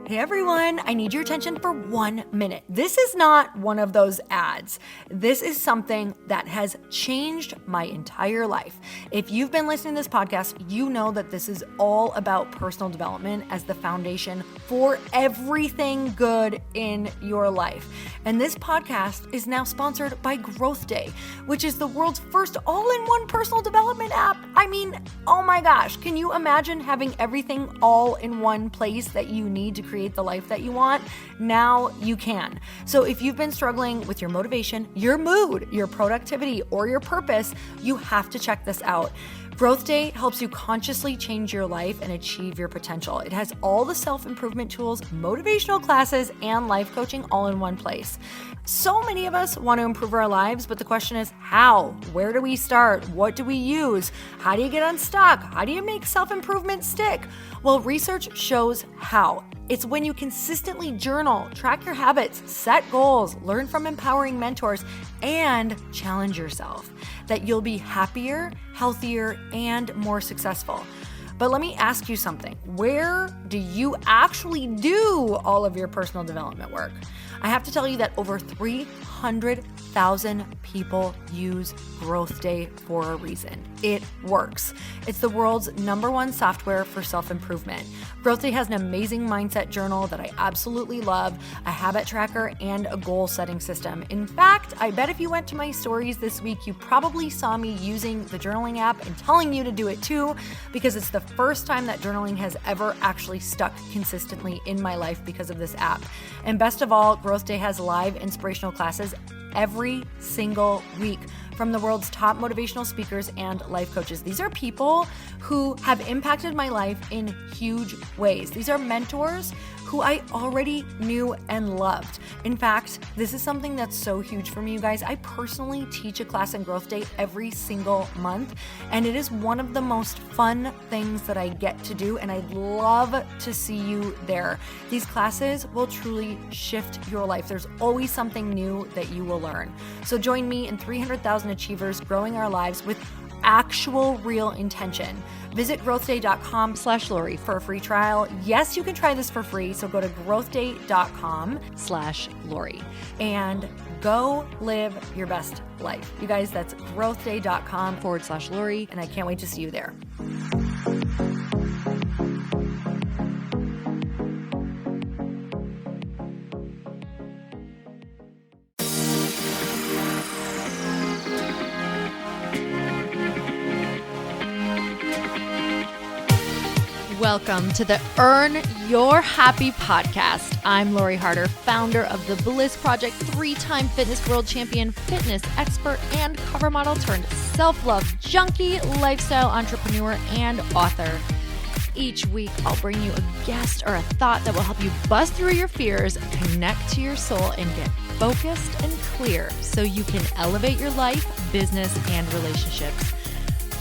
Hey everyone, I need your attention for 1 minute. This is not one of those ads. This is something that has changed my entire life. If you've been listening to this podcast, you know that this is all about personal development as the foundation for everything good in your life. And this podcast is now sponsored by Growth Day, which is the world's first all-in-one personal development app. I mean, oh my gosh, can you imagine having everything all in one place that you need to create the life that you want? Now you can. So if you've been struggling with your motivation, your mood, your productivity, or your purpose, you have to check this out. Growth Day helps you consciously change your life and achieve your potential. It has all the self-improvement tools, motivational classes, and life coaching all in one place. So many of us want to improve our lives, but the question is how? Where do we start? What do we use? How do you get unstuck? How do you make self-improvement stick? Well, research shows how. It's when you consistently journal, track your habits, set goals, learn from empowering mentors, and challenge yourself that you'll be happier, healthier, and more successful. But let me ask you something. Where do you actually do all of your personal development work? I have to tell you that over 300,000 people use Growth Day for a reason. It works. It's the world's #1 software for self-improvement. Growth Day has an amazing mindset journal that I absolutely love, a habit tracker, and a goal-setting system. In fact, I bet if you went to my stories this week, you probably saw me using the journaling app and telling you to do it too, because it's the first time that journaling has ever actually stuck consistently in my life because of this app. And best of all, Growth Day has live inspirational classes every single week from the world's top motivational speakers and life coaches. These are people who have impacted my life in huge ways. These are mentors who I already knew and loved. In fact, this is something that's so huge for me, you guys. I personally teach a class in Growth Day every single month, and it is one of the most fun things that I get to do, and I'd love to see you there. These classes will truly shift your life. There's always something new that you will learn. So join me and 300,000 achievers growing our lives with actual real intention. Visit growthday.com/Lori for a free trial. Yes, you can try this for free. So go to growthday.com/Lori and go live your best life. You guys, that's growthday.com/Lori. And I can't wait to see you there. Welcome to the Earn Your Happy podcast. I'm Lori Harder, founder of The Bliss Project, 3-time fitness world champion, fitness expert, and cover model turned self-love junkie, lifestyle entrepreneur, and author. Each week, I'll bring you a guest or a thought that will help you bust through your fears, connect to your soul, and get focused and clear so you can elevate your life, business, and relationships.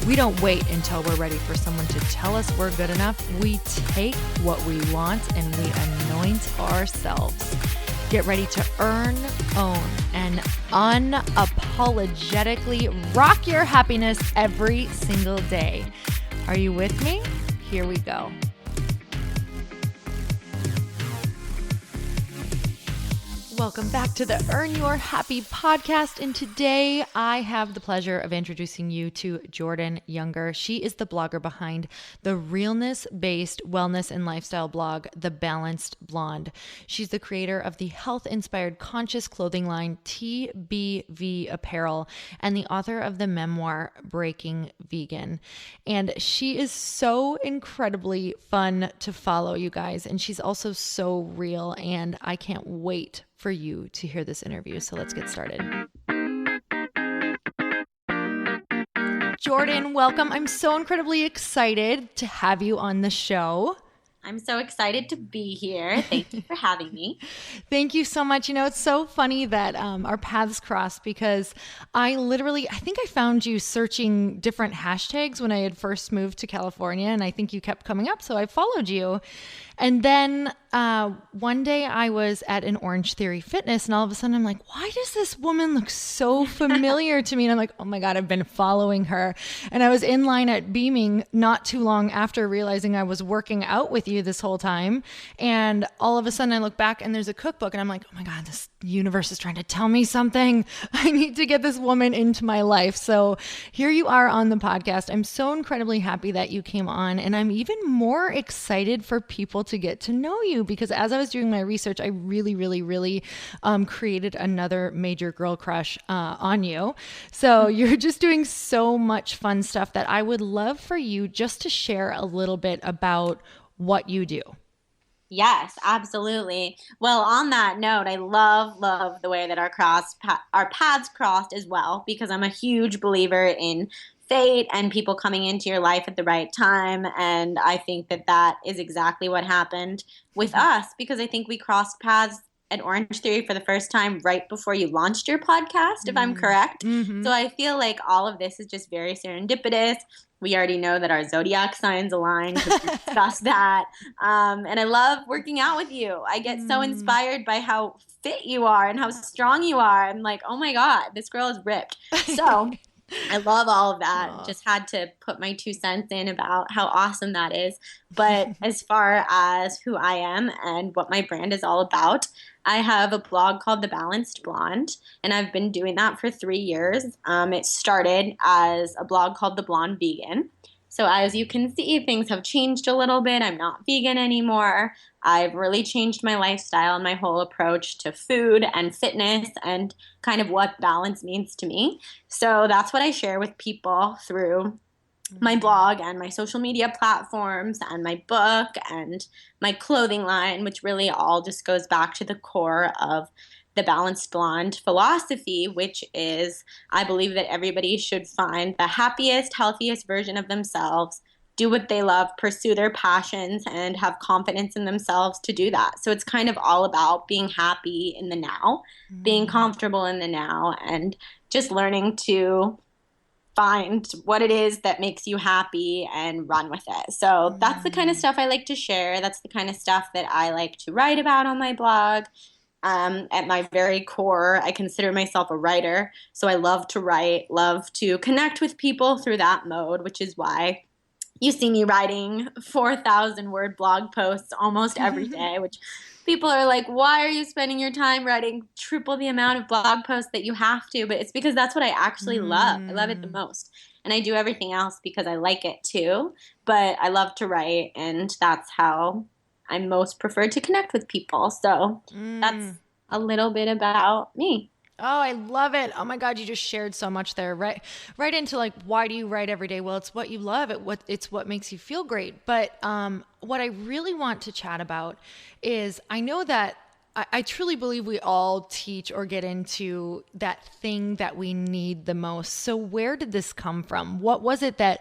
We don't wait until we're ready for someone to tell us we're good enough. We take what we want and we anoint ourselves. Get ready to earn, own, and unapologetically rock your happiness every single day. Are you with me? Here we go. Welcome back to the Earn Your Happy podcast. And today I have the pleasure of introducing you to Jordan Younger. She is the blogger behind the realness-based wellness and lifestyle blog, The Balanced Blonde. She's the creator of the health-inspired conscious clothing line, TBV Apparel, and the author of the memoir, Breaking Vegan. And she is so incredibly fun to follow, you guys. And she's also so real. And I can't wait for you to hear this interview. So let's get started. Jordan, welcome. I'm so incredibly excited to have you on the show. I'm so excited to be here. Thank you for having me. Thank you so much. You know, it's so funny that our paths crossed because I think I found you searching different hashtags when I had first moved to California, and I think you kept coming up. So I followed you. And then one day I was at an Orange Theory Fitness, and all of a sudden I'm like, why does this woman look so familiar to me? And I'm like, oh my God, I've been following her. And I was in line at Beaming not too long after realizing I was working out with you this whole time. And all of a sudden I look back and there's a cookbook, and I'm like, oh my God, this universe is trying to tell me something. I need to get this woman into my life. So here you are on the podcast. I'm so incredibly happy that you came on, and I'm even more excited for people to get to know you, because as I was doing my research, I really created another major girl crush on you. So you're just doing so much fun stuff that I would love for you just to share a little bit about what you do. Yes, absolutely. Well, on that note, I love the way that our paths crossed as well, because I'm a huge believer in fate and people coming into your life at the right time. And I think that is exactly what happened with us, because I think we crossed paths at Orange Theory for the first time right before you launched your podcast, if I'm correct. So I feel like all of this is just very serendipitous. We already know that our zodiac signs align because we discussed that. And I love working out with you. I get so inspired by how fit you are and how strong you are. I'm like, oh my God, this girl is ripped. So I love all of that. Aww. Just had to put my 2 cents in about how awesome that is. But as far as who I am and what my brand is all about, I have a blog called The Balanced Blonde, and I've been doing that for 3 years. It started as a blog called The Blonde Vegan. So as you can see, things have changed a little bit. I'm not vegan anymore. I've really changed my lifestyle and my whole approach to food and fitness and kind of what balance means to me. So that's what I share with people through my blog and my social media platforms and my book and my clothing line, which really all just goes back to the core of the Balanced Blonde philosophy, which is I believe that everybody should find the happiest, healthiest version of themselves, do what they love, pursue their passions, and have confidence in themselves to do that. So it's kind of all about being happy in the now, being comfortable in the now, and just learning to find what it is that makes you happy and run with it. So that's the kind of stuff I like to share. That's the kind of stuff that I like to write about on my blog. At my very core, I consider myself a writer. So I love to write, love to connect with people through that mode, which is why you see me writing 4,000 word blog posts almost every day, which people are like, why are you spending your time writing triple the amount of blog posts that you have to? But it's because that's what I actually love. I love it the most. And I do everything else because I like it too. But I love to write, and that's how I most prefer to connect with people. So that's a little bit about me. Oh, I love it. Oh my God, you just shared so much there. Right into like, why do you write every day? Well, it's what you love. It's what makes you feel great. But what I really want to chat about is I know that I truly believe we all teach or get into that thing that we need the most. So where did this come from? What was it that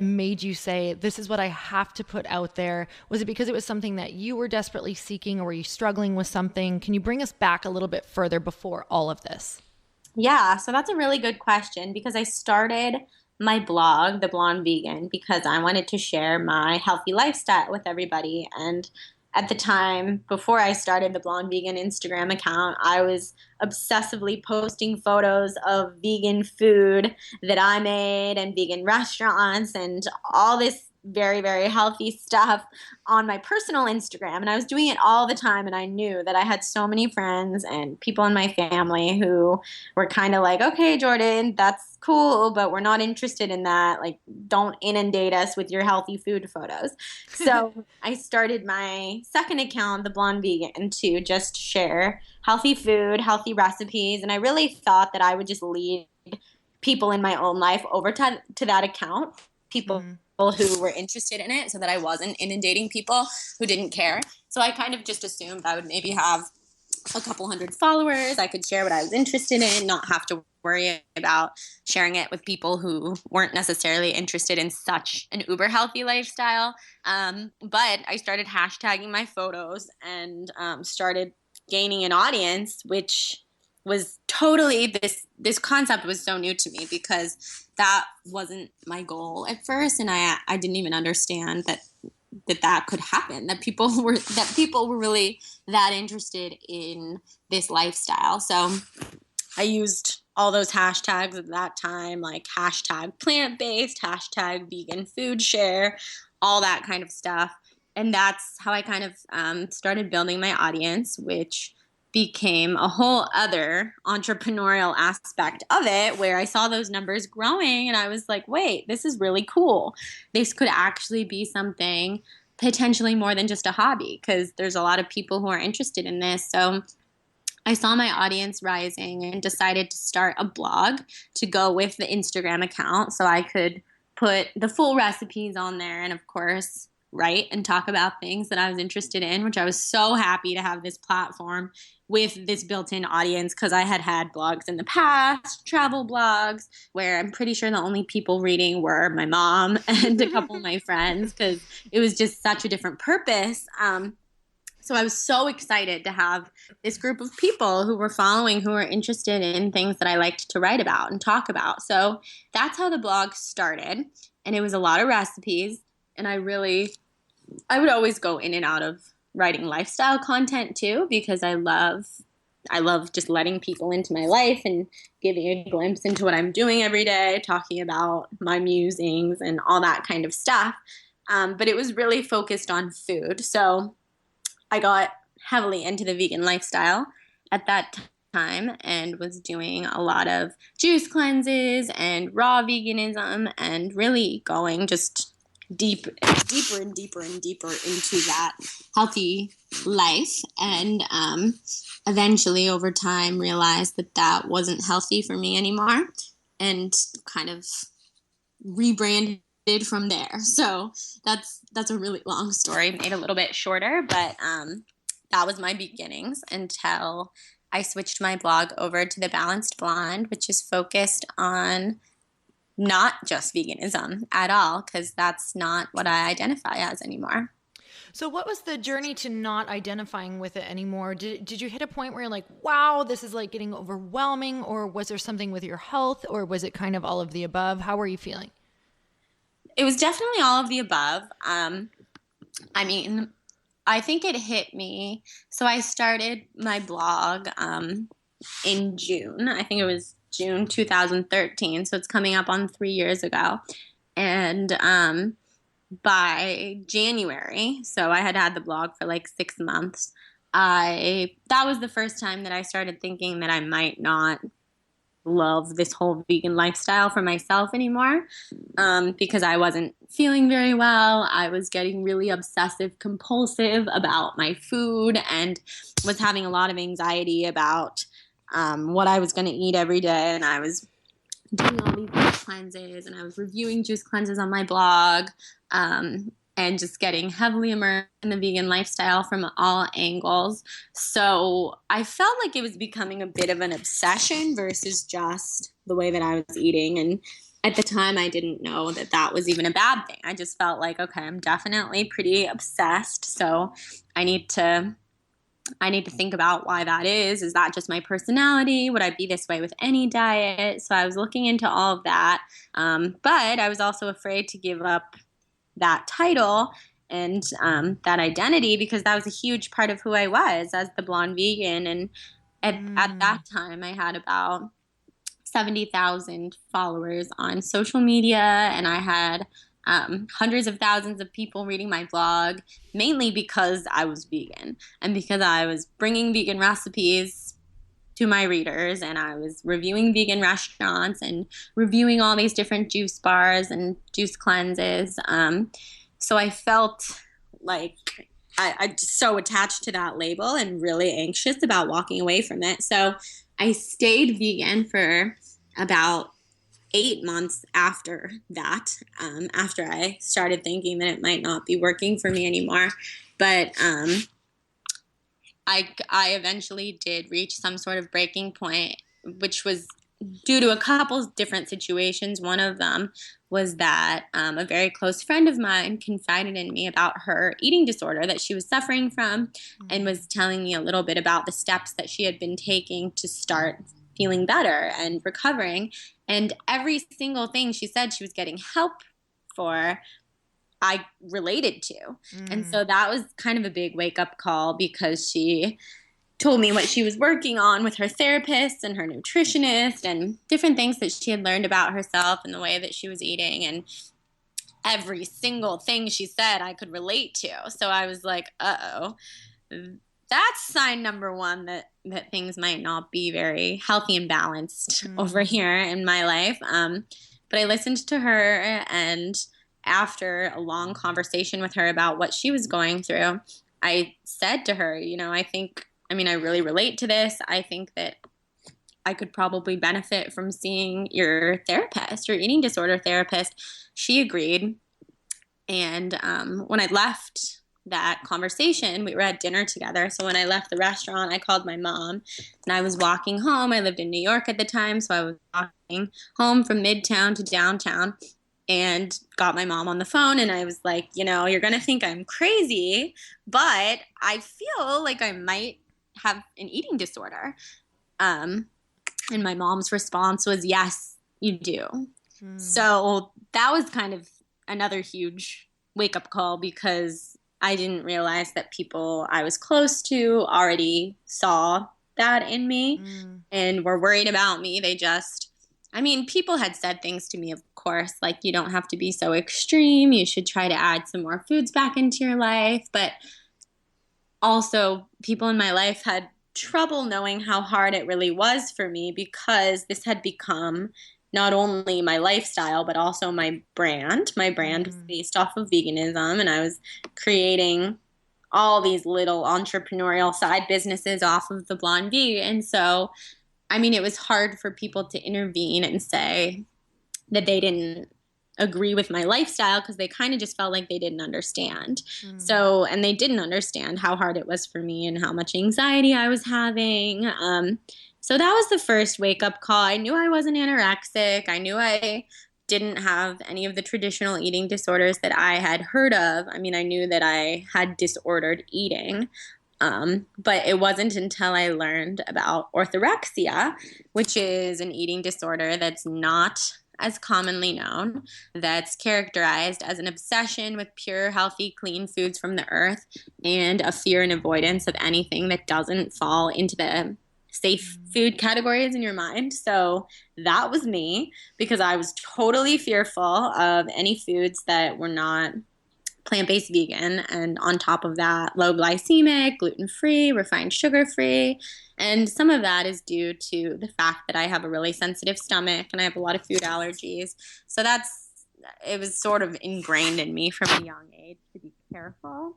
made you say, this is what I have to put out there? Was it because it was something that you were desperately seeking, or were you struggling with something? Can you bring us back a little bit further before all of this? Yeah, so that's a really good question, because I started my blog, The Blonde Vegan, because I wanted to share my healthy lifestyle with everybody. And at the time, before I started the Blonde Vegan Instagram account, I was obsessively posting photos of vegan food that I made and vegan restaurants and all this very, very healthy stuff on my personal Instagram. And I was doing it all the time. And I knew that I had so many friends and people in my family who were kind of like, okay, Jordan, that's cool, but we're not interested in that. Like, don't inundate us with your healthy food photos. So I started my second account, The Blonde Vegan, to just share healthy food, healthy recipes. And I really thought that I would just lead people in my own life over to that account, people who were interested in it, so that I wasn't inundating people who didn't care. So I kind of just assumed I would maybe have a couple hundred followers. I could share what I was interested in, not have to worry about sharing it with people who weren't necessarily interested in such an uber healthy lifestyle. But I started hashtagging my photos and started gaining an audience, which was totally this concept was so new to me, because that wasn't my goal at first, and I didn't even understand that that could happen, that people were really that interested in this lifestyle. So I used all those hashtags at that time, like hashtag plant-based, hashtag vegan food share, all that kind of stuff. And that's how I kind of started building my audience, which became a whole other entrepreneurial aspect of it, where I saw those numbers growing and I was like, wait, this is really cool. This could actually be something potentially more than just a hobby, because there's a lot of people who are interested in this. So I saw my audience rising and decided to start a blog to go with the Instagram account so I could put the full recipes on there and, of course, write and talk about things that I was interested in, which I was so happy to have this platform with this built-in audience, because I had blogs in the past, travel blogs, where I'm pretty sure the only people reading were my mom and a couple of my friends, because it was just such a different purpose. So I was so excited to have this group of people who were following, who were interested in things that I liked to write about and talk about. So that's how the blog started. And it was a lot of recipes. And I would always go in and out of writing lifestyle content too, because I love just letting people into my life and giving a glimpse into what I'm doing every day, talking about my musings and all that kind of stuff. But it was really focused on food. So I got heavily into the vegan lifestyle at that time and was doing a lot of juice cleanses and raw veganism and really going just deeper and deeper into that healthy life. And eventually over time realized that wasn't healthy for me anymore and kind of rebranded from there. So that's a really long story, made a little bit shorter, but that was my beginnings until I switched my blog over to The Balanced Blonde, which is focused on not just veganism at all, because that's not what I identify as anymore. So what was the journey to not identifying with it anymore? Did you hit a point where you're like, wow, this is like getting overwhelming, or was there something with your health, or was it kind of all of the above? How were you feeling? It was definitely all of the above. I mean, I think it hit me. So I started my blog in June. I think it was June 2013. So it's coming up on 3 years ago. And by January, so I had the blog for like 6 months, that was the first time that I started thinking that I might not love this whole vegan lifestyle for myself anymore, because I wasn't feeling very well. I was getting really obsessive compulsive about my food and was having a lot of anxiety about what I was going to eat every day. And I was doing all these juice cleanses and I was reviewing juice cleanses on my blog, and just getting heavily immersed in the vegan lifestyle from all angles. So I felt like it was becoming a bit of an obsession versus just the way that I was eating. And at the time, I didn't know that was even a bad thing. I just felt like, okay, I'm definitely pretty obsessed. So I need to think about why that is. Is that just my personality? Would I be this way with any diet? So I was looking into all of that. But I was also afraid to give up that title and that identity, because that was a huge part of who I was as the blonde vegan. And at that time, I had about 70,000 followers on social media, and I had hundreds of thousands of people reading my blog, mainly because I was vegan and because I was bringing vegan recipes to my readers, and I was reviewing vegan restaurants and reviewing all these different juice bars and juice cleanses. So I felt like I just so attached to that label and really anxious about walking away from it. So I stayed vegan for about 8 months after that, after I started thinking that it might not be working for me anymore. But I eventually did reach some sort of breaking point, which was due to a couple different situations. One of them was that a very close friend of mine confided in me about her eating disorder that she was suffering from, and was telling me a little bit about the steps that she had been taking to start feeling better and recovering. And every single thing she said she was getting help for I related to. And so that was kind of a big wake up call, because she told me what she was working on with her therapist and her nutritionist and different things that she had learned about herself and the way that she was eating. And every single thing she said I could relate to. So I was like, uh-oh, that's sign number one that things might not be very healthy and balanced over here in my life. But I listened to her, and after a long conversation with her about what she was going through, I said to her, I really relate to this. I think that I could probably benefit from seeing your therapist, your eating disorder therapist. She agreed. And when I left that conversation, we were at dinner together. So when I left the restaurant, I called my mom, and I was walking home. I lived in New York at the time, so I was walking home from Midtown to downtown, and got my mom on the phone. And I was like, you're going to think I'm crazy, but I feel like I might have an eating disorder. And my mom's response was, yes, you do. So that was kind of another huge wake-up call, because I didn't realize that people I was close to already saw that in me and were worried about me. People had said things to me, of course, like, you don't have to be so extreme. You should try to add some more foods back into your life. But also, people in my life had trouble knowing how hard it really was for me, because this had become not only my lifestyle, but also my brand. My brand was based off of veganism, and I was creating all these little entrepreneurial side businesses off of the Blonde V. And so, it was hard for people to intervene and say that they didn't agree with my lifestyle, because they kind of just felt like they didn't understand. So, and they didn't understand how hard it was for me and how much anxiety I was having. So that was the first wake-up call. I knew I wasn't anorexic. I knew I didn't have any of the traditional eating disorders that I had heard of. I knew that I had disordered eating. But it wasn't until I learned about orthorexia, which is an eating disorder that's not as commonly known, that's characterized as an obsession with pure, healthy, clean foods from the earth, and a fear and avoidance of anything that doesn't fall into the safe food categories in your mind. So that was me, because I was totally fearful of any foods that were not plant-based vegan, and on top of that, low glycemic, gluten-free, refined sugar-free. And some of that is due to the fact that I have a really sensitive stomach and I have a lot of food allergies. So it was sort of ingrained in me from a young age to be careful.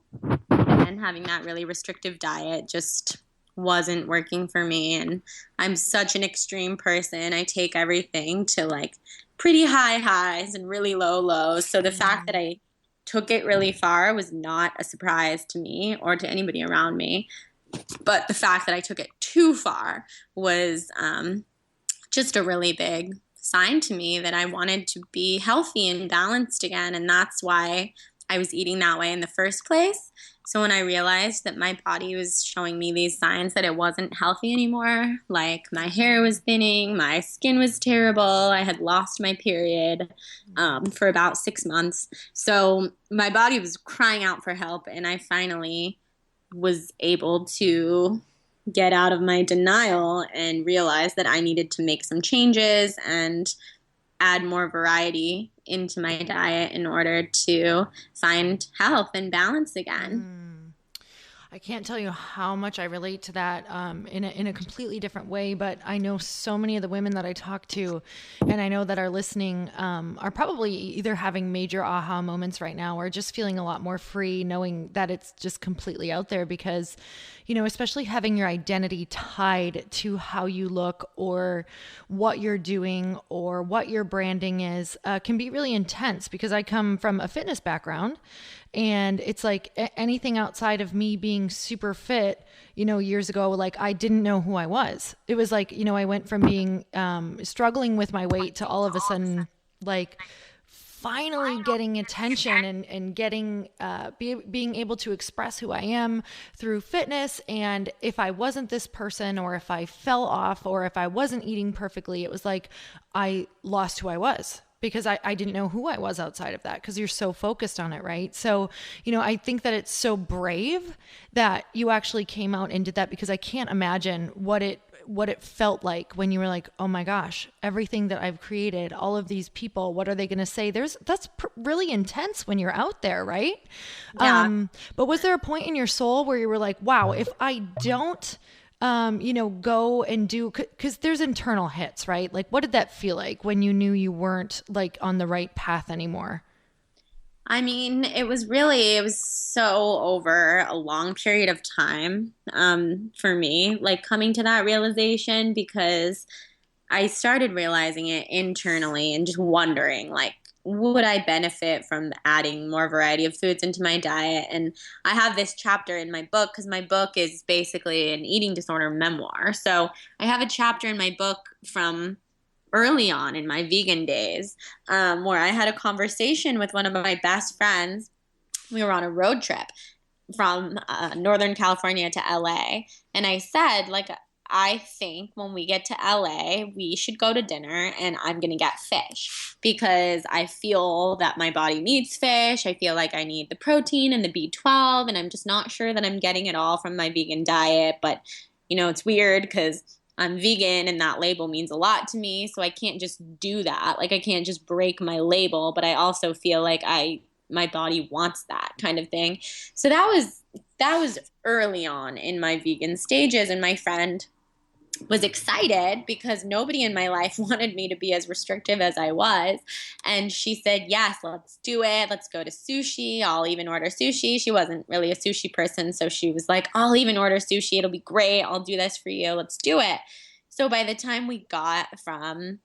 And having that really restrictive diet just wasn't working for me. And I'm such an extreme person. I take everything to like pretty high highs and really low lows. So the fact that I took it really far was not a surprise to me or to anybody around me. But the fact that I took it too far was just a really big sign to me that I wanted to be healthy and balanced again. And that's why I was eating that way in the first place. So when I realized that my body was showing me these signs that it wasn't healthy anymore, like my hair was thinning, my skin was terrible, I had lost my period for about 6 months. So my body was crying out for help, and I finally was able to get out of my denial and realize that I needed to make some changes and add more variety into my diet in order to find health and balance again. I can't tell you how much I relate to that in a completely different way, but I know so many of the women that I talk to, and I know that are listening, are probably either having major aha moments right now or just feeling a lot more free, knowing that it's just completely out there, because, you know, especially having your identity tied to how you look or what you're doing or what your branding is can be really intense, because I come from a fitness background. And it's like anything outside of me being super fit, you know, years ago, like I didn't know who I was. It was like, you know, I went from being struggling with my weight to all of a sudden, like finally getting attention and getting, being able to express who I am through fitness. And if I wasn't this person, or if I fell off, or if I wasn't eating perfectly, it was like I lost who I was. because I didn't know who I was outside of that, because you're so focused on it, right? So, you know, I think that it's so brave that you actually came out and did that, because I can't imagine what it felt like when you were like, oh my gosh, everything that I've created, all of these people, what are they going to say? That's really intense when you're out there, right? Yeah. But was there a point in your soul where you were like, wow, if I don't, you know, go and do, because there's internal hits, right? Like, what did that feel like when you knew you weren't like on the right path anymore? I mean, it was so over a long period of time, for me, like coming to that realization, because I started realizing it internally and just wondering, like, would I benefit from adding more variety of foods into my diet? And I have this chapter in my book, because my book is basically an eating disorder memoir. So I have a chapter in my book from early on in my vegan days, where I had a conversation with one of my best friends. We were on a road trip from Northern California to LA. And I said, like, I think when we get to LA, we should go to dinner and I'm going to get fish, because I feel that my body needs fish. I feel like I need the protein and the B12, and I'm just not sure that I'm getting it all from my vegan diet. But, you know, it's weird because I'm vegan and that label means a lot to me. So I can't just do that. Like, I can't just break my label, but I also feel like my body wants that kind of thing. So that was early on in my vegan stages, and my friend was excited because nobody in my life wanted me to be as restrictive as I was. And she said, yes, let's do it. Let's go to sushi. I'll even order sushi. She wasn't really a sushi person, so she was like, I'll even order sushi. It'll be great. I'll do this for you. Let's do it. So by the time we got from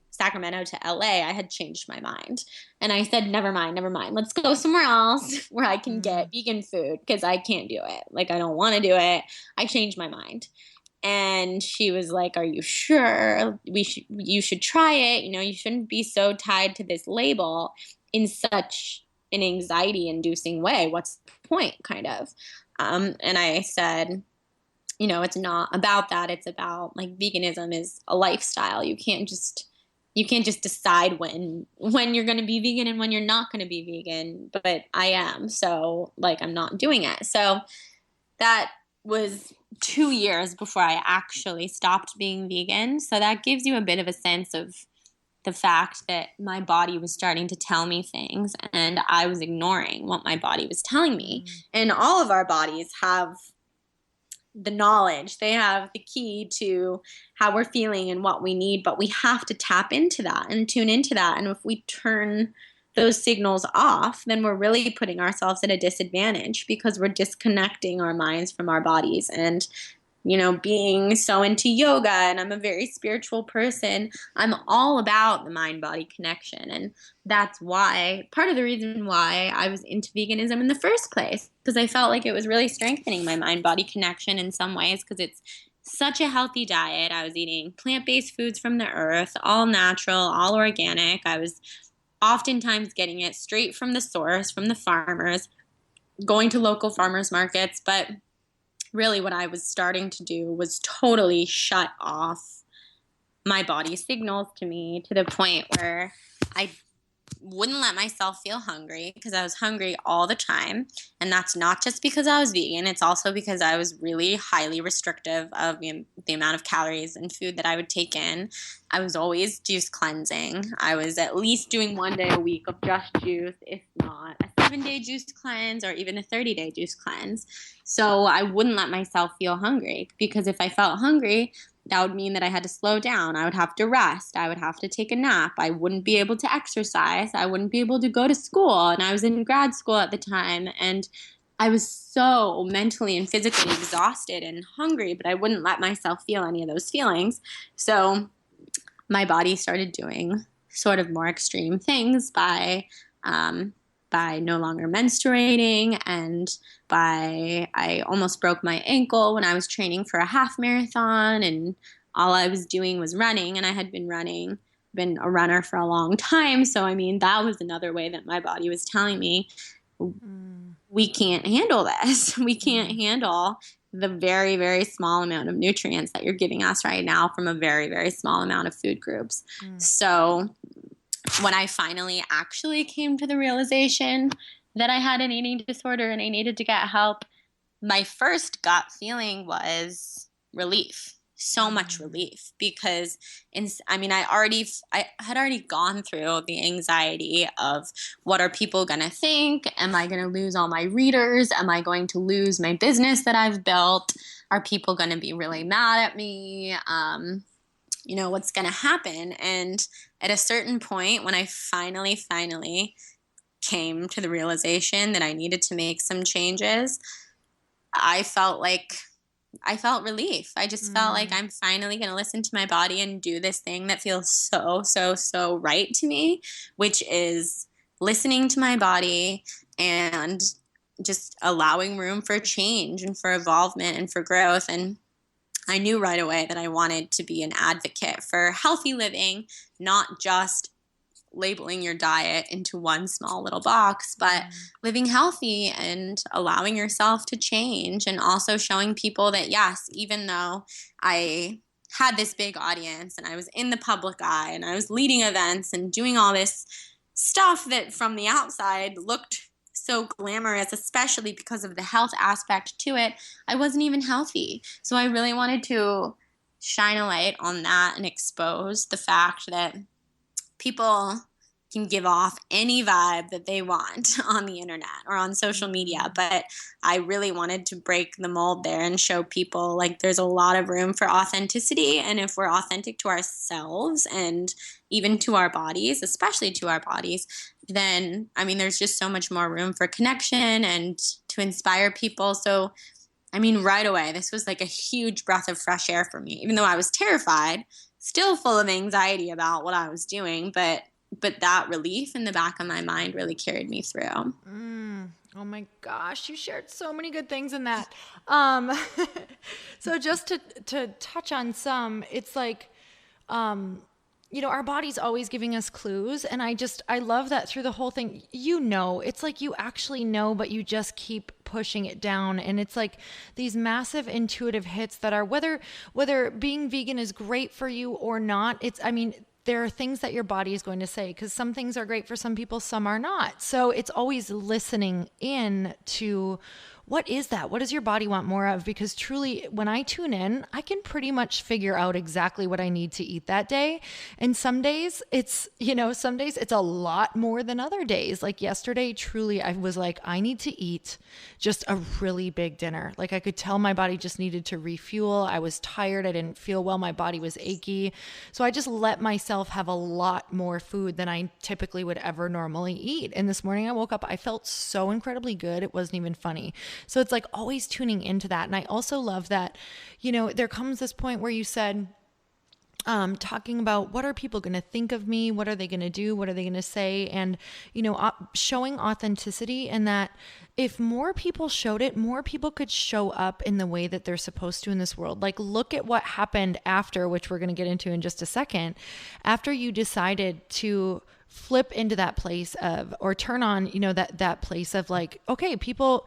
Sacramento to LA, I had changed my mind. And I said, never mind, never mind. Let's go somewhere else where I can get vegan food, because I can't do it. Like, I don't want to do it. I changed my mind. And she was like, are you sure? You should try it. You know, you shouldn't be so tied to this label in such an anxiety inducing way. What's the point, kind of? And I said, you know, it's not about that. It's about, like, veganism is a lifestyle. You can't just decide when you're going to be vegan and when you're not going to be vegan. But I am. So, like, I'm not doing it. So that was 2 years before I actually stopped being vegan. So that gives you a bit of a sense of the fact that my body was starting to tell me things and I was ignoring what my body was telling me. And all of our bodies have the knowledge. They have the key to how we're feeling and what we need, but we have to tap into that and tune into that. And if we turn those signals off, then we're really putting ourselves at a disadvantage, because we're disconnecting our minds from our bodies. And, you know, being so into yoga, and I'm a very spiritual person, I'm all about the mind-body connection. And that's why, part of the reason why I was into veganism in the first place, because I felt like it was really strengthening my mind-body connection in some ways, because it's such a healthy diet. I was eating plant-based foods from the earth, all natural, all organic. I was oftentimes getting it straight from the source, from the farmers, going to local farmers markets. But really what I was starting to do was totally shut off my body's signals to me, to the point where I wouldn't let myself feel hungry, because I was hungry all the time. And that's not just because I was vegan. It's also because I was really highly restrictive of the amount of calories and food that I would take in. I was always juice cleansing. I was at least doing 1 day a week of just juice, if not a 7-day juice cleanse or even a 30-day juice cleanse. So I wouldn't let myself feel hungry, because if I felt hungry, that would mean that I had to slow down. I would have to rest. I would have to take a nap. I wouldn't be able to exercise. I wouldn't be able to go to school. And I was in grad school at the time. And I was so mentally and physically exhausted and hungry, but I wouldn't let myself feel any of those feelings. So my body started doing sort of more extreme things by no longer menstruating, and I almost broke my ankle when I was training for a half marathon, and all I was doing was running, and I had been a runner for a long time. So, I mean, that was another way that my body was telling me, we can't handle this. We can't handle the very, very small amount of nutrients that you're giving us right now from a very, very small amount of food groups. So when I finally actually came to the realization that I had an eating disorder and I needed to get help, my first gut feeling was relief. So much relief, because I had already gone through the anxiety of, what are people going to think? Am I going to lose all my readers? Am I going to lose my business that I've built? Are people going to be really mad at me? What's going to happen? And at a certain point, when I finally came to the realization that I needed to make some changes, I felt relief. I just felt like I'm finally going to listen to my body and do this thing that feels so, so, so right to me, which is listening to my body and just allowing room for change and for evolvement and for growth. And I knew right away that I wanted to be an advocate for healthy living, not just labeling your diet into one small little box, but living healthy and allowing yourself to change, and also showing people that, yes, even though I had this big audience and I was in the public eye and I was leading events and doing all this stuff that from the outside looked so glamorous, especially because of the health aspect to it, I wasn't even healthy. So I really wanted to shine a light on that and expose the fact that people can give off any vibe that they want on the internet or on social media. But I really wanted to break the mold there and show people like there's a lot of room for authenticity. And if we're authentic to ourselves and even to our bodies, especially to our bodies, then, there's just so much more room for connection and to inspire people. So, right away, this was like a huge breath of fresh air for me, even though I was terrified, still full of anxiety about what I was doing, but that relief in the back of my mind really carried me through. Oh my gosh, you shared so many good things in that. So just to touch on some, it's like, our body's always giving us clues. And I love that through the whole thing, it's like you actually know, but you just keep pushing it down. And it's like these massive intuitive hits that are, whether being vegan is great for you or not, there are things that your body is going to say, because some things are great for some people, some are not. So it's always listening in to, what is that? What does your body want more of? Because truly, when I tune in, I can pretty much figure out exactly what I need to eat that day. And some days it's a lot more than other days. Like yesterday, truly, I was like, I need to eat just a really big dinner. Like I could tell my body just needed to refuel. I was tired. I didn't feel well. My body was achy. So I just let myself have a lot more food than I typically would ever normally eat. And this morning I woke up, I felt so incredibly good. It wasn't even funny. So it's like always tuning into that. And I also love that, there comes this point where you said, talking about what are people going to think of me? What are they going to do? What are they going to say? And, showing authenticity, and that if more people showed it, more people could show up in the way that they're supposed to in this world. Like look at what happened after, which we're going to get into in just a second, after you decided to flip into that place of, or turn on, that place of like, okay, people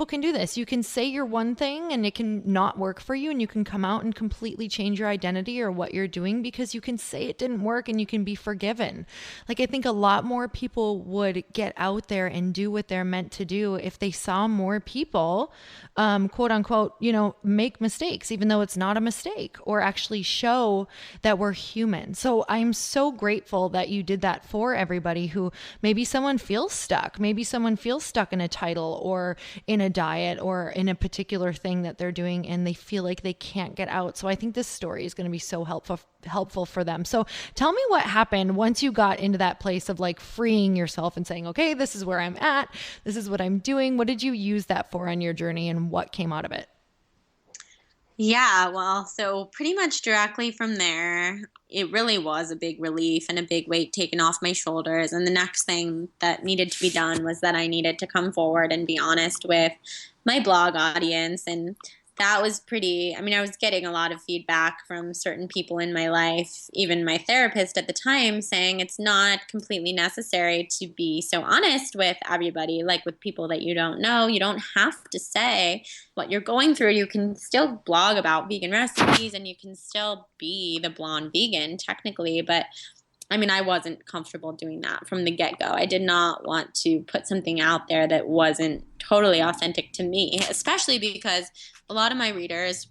can do this. You can say you're one thing and it can not work for you, and you can come out and completely change your identity or what you're doing, because you can say it didn't work and you can be forgiven. Like I think a lot more people would get out there and do what they're meant to do if they saw more people, quote unquote, make mistakes, even though it's not a mistake, or actually show that we're human. So I'm so grateful that you did that for everybody who maybe someone feels stuck. Maybe someone feels stuck in a title or in a diet or in a particular thing that they're doing, and they feel like they can't get out. So I think this story is going to be so helpful for them. So tell me what happened once you got into that place of like freeing yourself and saying, okay, this is where I'm at. This is what I'm doing. What did you use that for on your journey, and what came out of it? Yeah, well, so pretty much directly from there, it really was a big relief and a big weight taken off my shoulders. And the next thing that needed to be done was that I needed to come forward and be honest with my blog audience. And that was I was getting a lot of feedback from certain people in my life, even my therapist at the time, saying it's not completely necessary to be so honest with everybody, like with people that you don't know. You don't have to say what you're going through. You can still blog about vegan recipes and you can still be the blonde vegan technically, but I mean, I wasn't comfortable doing that from the get-go. I did not want to put something out there that wasn't totally authentic to me, especially because a lot of my readers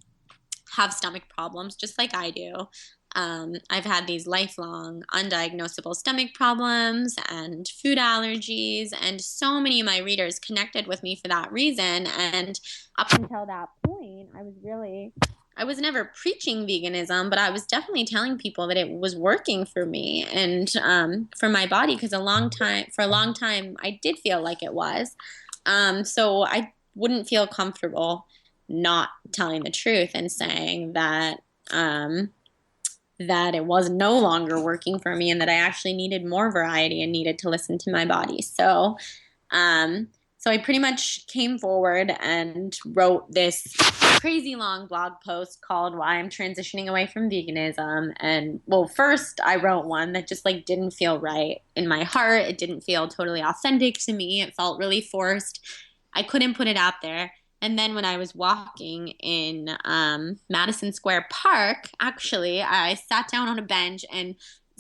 have stomach problems just like I do. I've had these lifelong undiagnosable stomach problems and food allergies, and so many of my readers connected with me for that reason. And up until that point, I was never preaching veganism, but I was definitely telling people that it was working for me and for my body, because for a long time, I did feel like it was. So I wouldn't feel comfortable not telling the truth and saying that that it was no longer working for me and that I actually needed more variety and needed to listen to my body. So I pretty much came forward and wrote this crazy long blog post called Why I'm Transitioning Away from Veganism. And well, first I wrote one that just like didn't feel right in my heart. It didn't feel totally authentic to me. It felt really forced. I couldn't put it out there. And then when I was walking in Madison Square Park, actually, I sat down on a bench and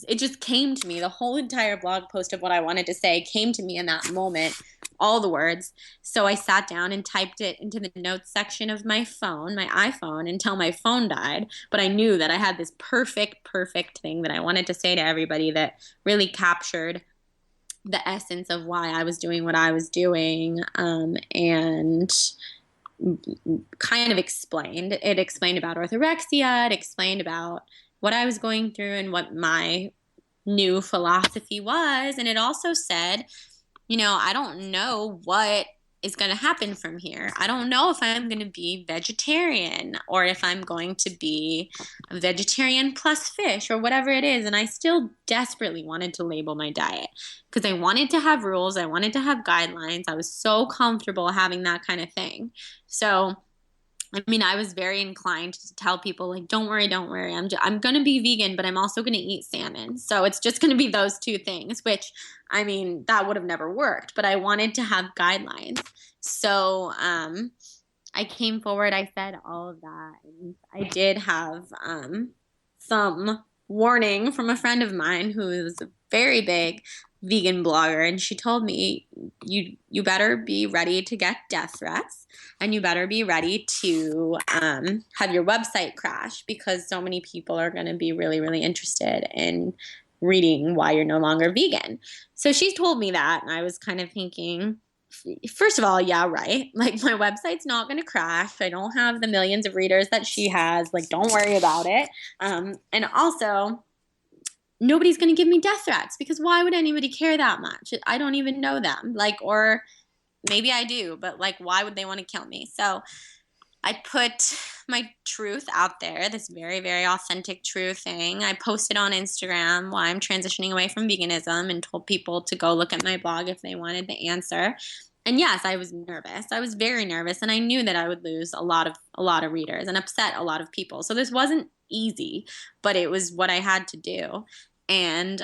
it just came to me. The whole entire blog post of what I wanted to say came to me in that moment, all the words. So I sat down and typed it into the notes section of my phone, my iPhone, until my phone died. But I knew that I had this perfect thing that I wanted to say to everybody that really captured the essence of why I was doing what I was doing, and kind of explained. It explained about orthorexia. It explained about what I was going through and what my new philosophy was. And it also said, you know, I don't know what is going to happen from here. I don't know if I'm going to be vegetarian or if I'm going to be a vegetarian plus fish or whatever it is. And I still desperately wanted to label my diet because I wanted to have rules. I wanted to have guidelines. I was so comfortable having that kind of thing. So, I mean, I was very inclined to tell people, like, don't worry. I'm going to be vegan, but I'm also going to eat salmon. So it's just going to be those two things, which, I mean, that would have never worked. But I wanted to have guidelines. So I came forward. I said all of that. And I did have some warning from a friend of mine who is a very big vegan blogger, and she told me, you better be ready to get death threats, and you better be ready to have your website crash, because so many people are going to be really interested in reading why you're no longer vegan. So she told me that, and I was kind of thinking, first of all, yeah, right. Like, my website's not going to crash. I don't have the millions of readers that she has. Like, don't worry about it. And also, nobody's going to give me death threats, because why would anybody care that much? I don't even know them. Like, or maybe I do, but like, why would they want to kill me? So I put my truth out there, this very authentic true thing. I posted on Instagram why I'm transitioning away from veganism and told people to go look at my blog if they wanted the answer. And yes, I was nervous. I was very nervous, and I knew that I would lose a lot of readers and upset a lot of people. So this wasn't easy, but it was what I had to do. And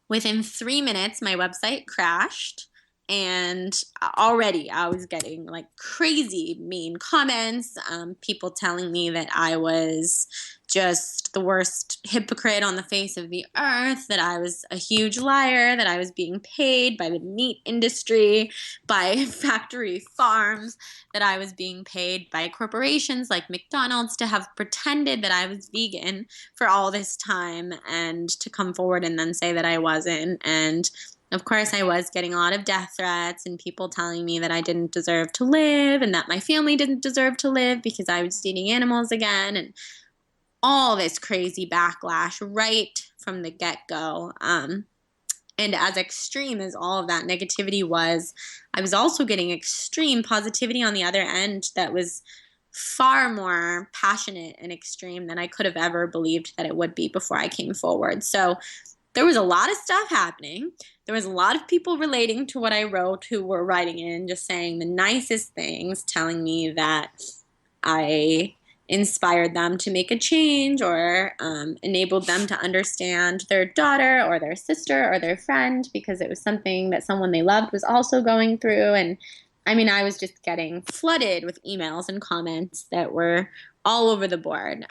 within 3 minutes, my website crashed. And already I was getting like crazy mean comments, people telling me that I was just the worst hypocrite on the face of the earth, that I was a huge liar, that I was being paid by the meat industry, by factory farms, that I was being paid by corporations like McDonald's to have pretended that I was vegan for all this time and to come forward and then say that I wasn't. And of course, I was getting a lot of death threats and people telling me that I didn't deserve to live and that my family didn't deserve to live because I was eating animals again, and all this crazy backlash right from the get-go. And as extreme as all of that negativity was, I was also getting extreme positivity on the other end that was far more passionate and extreme than I could have ever believed that it would be before I came forward. So there was a lot of stuff happening. There was a lot of people relating to what I wrote who were writing in, just saying the nicest things, telling me that I inspired them to make a change or enabled them to understand their daughter or their sister or their friend, because it was something that someone they loved was also going through. And I mean, I was just getting flooded with emails and comments that were all over the board.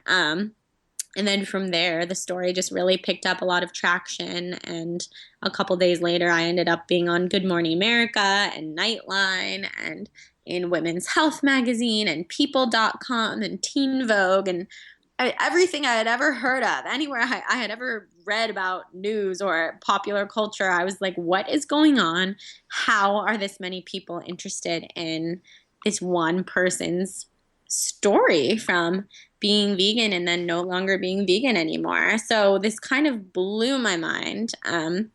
And then from there, the story just really picked up a lot of traction. And a couple days later, I ended up being on Good Morning America and Nightline and in Women's Health Magazine and People.com and Teen Vogue and everything I had ever heard of, anywhere I had ever read about news or popular culture. I was like, what is going on? How are this many people interested in this one person's story from being vegan and then no longer being vegan anymore? So this kind of blew my mind. And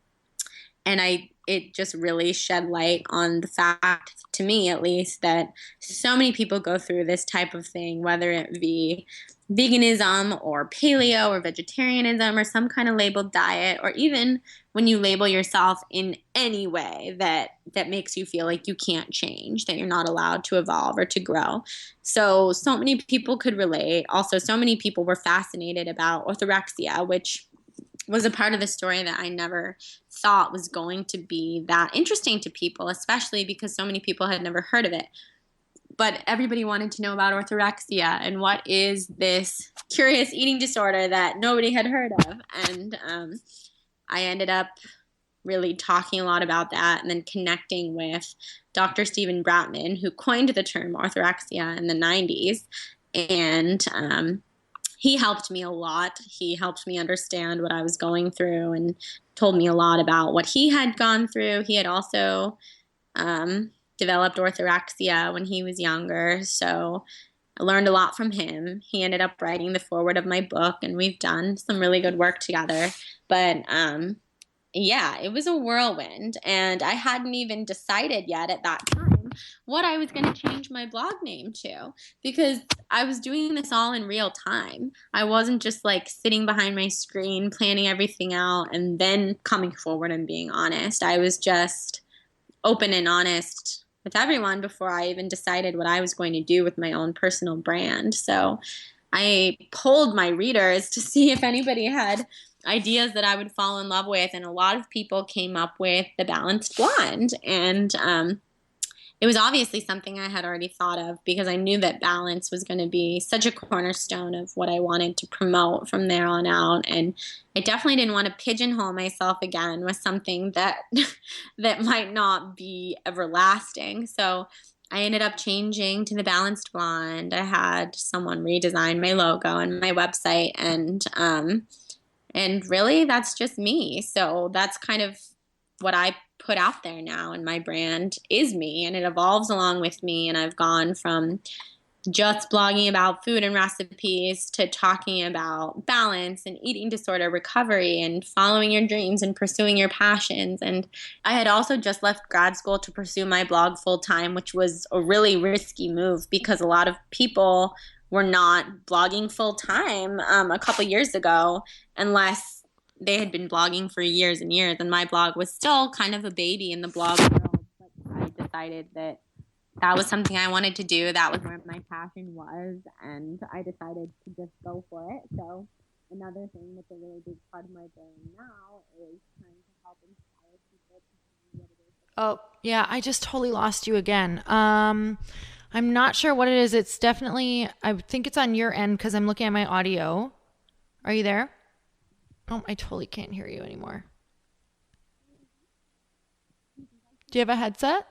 it just really shed light on the fact, to me at least, that so many people go through this type of thing, whether it be veganism or paleo or vegetarianism or some kind of labeled diet, or even when you label yourself in any way that makes you feel like you can't change, that you're not allowed to evolve or to grow. So many people could relate. Also, so many people were fascinated about orthorexia, which was a part of the story that I never thought was going to be that interesting to people, especially because so many people had never heard of it. But everybody wanted to know about orthorexia and what is this curious eating disorder that nobody had heard of. And I ended up really talking a lot about that and then connecting with Dr. Stephen Bratman, who coined the term orthorexia in the 90s. And he helped me a lot. He helped me understand what I was going through and told me a lot about what he had gone through. He had also developed orthorexia when he was younger, so I learned a lot from him. He ended up writing the foreword of my book, and we've done some really good work together. But yeah, it was a whirlwind, and I hadn't even decided yet at that time what I was going to change my blog name to, because I was doing this all in real time. I wasn't just like sitting behind my screen planning everything out and then coming forward and being honest. I was just open and honest with everyone before I even decided what I was going to do with my own personal brand. So I polled my readers to see if anybody had ideas that I would fall in love with, and a lot of people came up with the Balanced Blonde. And it was obviously something I had already thought of, because I knew that balance was going to be such a cornerstone of what I wanted to promote from there on out. And I definitely didn't want to pigeonhole myself again with something that that might not be everlasting. So I ended up changing to the Balanced Blonde. I had someone redesign my logo and my website, and really that's just me. So that's kind of what I put out there now, and my brand is me, and it evolves along with me. And I've gone from just blogging about food and recipes to talking about balance and eating disorder recovery and following your dreams and pursuing your passions. And I had also just left grad school to pursue my blog full time, which was a really risky move because a lot of people were not blogging full time a couple years ago, unless they had been blogging for years and years, and my blog was still kind of a baby in the blog world. But I decided that was something I wanted to do. That was where my passion was, and I decided to just go for it. So another thing that's a really big part of my brain now is trying to help inspire people to do what it is. Oh, yeah, I just totally lost you again. I'm not sure what it is. It's definitely, I think it's on your end because I'm looking at my audio. Are you there? Oh, I totally can't hear you anymore. Do you have a headset?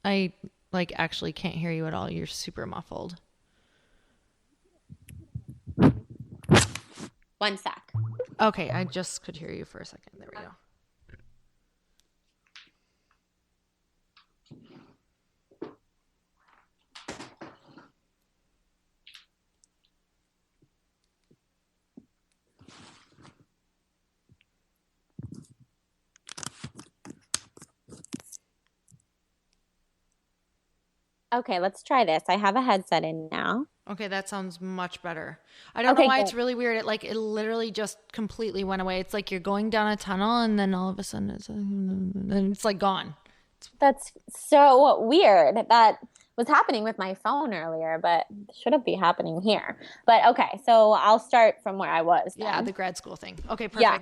I actually can't hear you at all. You're super muffled. One sec. Okay, I just could hear you for a second. There we go. Okay, let's try this. I have a headset in now. Okay, that sounds much better. I don't know why it's really weird. It literally just completely went away. It's like you're going down a tunnel and then all of a sudden it's like gone. That's so weird. That was happening with my phone earlier, but shouldn't be happening here. But okay, so I'll start from where I was then. Yeah, the grad school thing. Okay, perfect. Yeah.